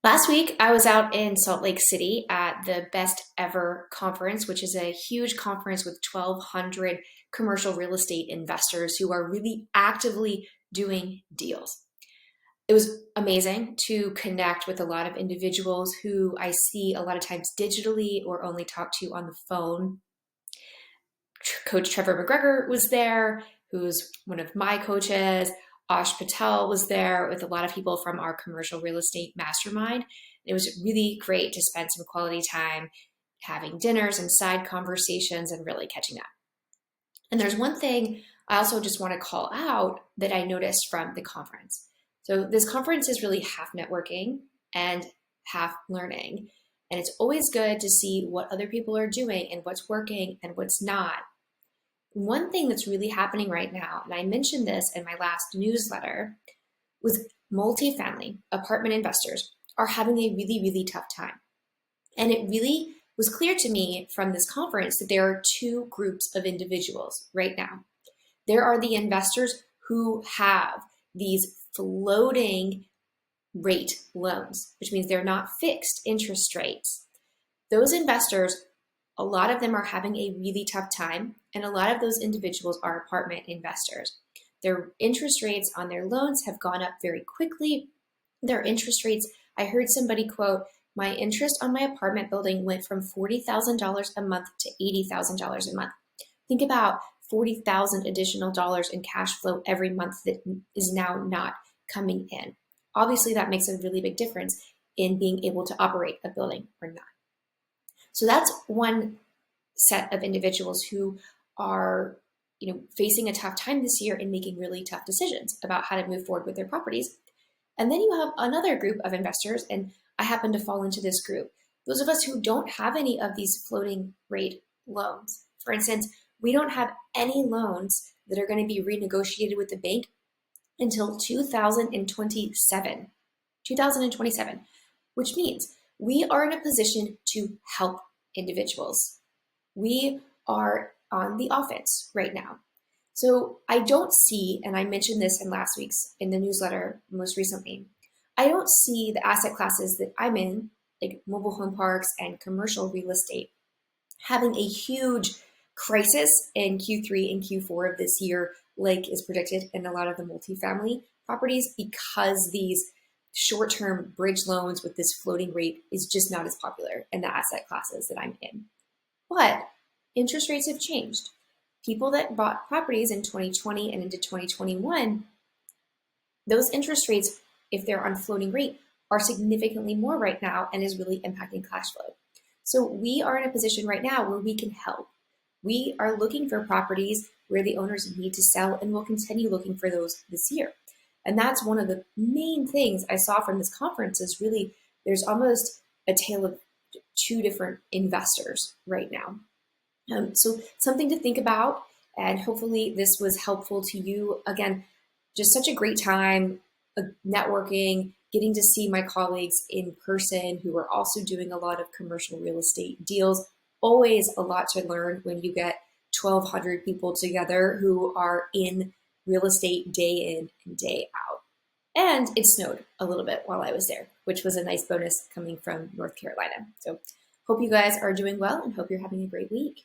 Last week, I was out in Salt Lake City at the Best Ever Conference, which is a huge conference with 1,200 commercial real estate investors who are really actively doing deals. It was amazing to connect with a lot of individuals who I see a lot of times digitally or only talk to on the phone. Coach Trevor McGregor was there, who's one of my coaches. Ash Patel was there with a lot of people from our commercial real estate mastermind. It was really great to spend some quality time having dinners and side conversations and really catching up. And there's one thing I also just want to call out that I noticed from the conference. So this conference is really half networking and half learning. And it's always good to see what other people are doing and what's working and what's not. One thing that's really happening right now, and I mentioned this in my last newsletter, with multifamily apartment investors are having a really, really tough time. And it really was clear to me from this conference that there are two groups of individuals right now. There are the investors who have these floating rate loans, which means they're not fixed interest rates. Those investors, a lot of them are having a really tough time, and a lot of those individuals are apartment investors. Their interest rates on their loans have gone up very quickly. Their interest rates, I heard somebody quote, my interest on my apartment building went from $40,000 a month to $80,000 a month. Think about $40,000 additional dollars in cash flow every month that is now not coming in. Obviously, that makes a really big difference in being able to operate a building or not. So that's one set of individuals who are, facing a tough time this year and making really tough decisions about how to move forward with their properties. And then you have another group of investors, and I happen to fall into this group. Those of us who don't have any of these floating rate loans. For instance, we don't have any loans that are going to be renegotiated with the bank until 2027, which means we are in a position to help individuals. We are on the offense right now. So I don't see, and I mentioned this in the newsletter most recently, I don't see the asset classes that I'm in, like mobile home parks and commercial real estate, having a huge crisis in Q3 and Q4 of this year, like is predicted in a lot of the multifamily properties, because these short-term bridge loans with this floating rate is just not as popular in the asset classes that I'm in. But interest rates have changed. People that bought properties in 2020 and into 2021, those interest rates, if they're on floating rate, are significantly more right now and is really impacting cash flow. So we are in a position right now where we can help. We are looking for properties where the owners need to sell, and we'll continue looking for those this year. And that's one of the main things I saw from this conference is really there's almost a tale of two different investors right now. So something to think about, and hopefully this was helpful to you. Again, just such a great time networking, getting to see my colleagues in person who are also doing a lot of commercial real estate deals. Always a lot to learn when you get 1,200 people together who are in real estate day in and day out. And it snowed a little bit while I was there, which was a nice bonus coming from North Carolina. So hope you guys are doing well and hope you're having a great week.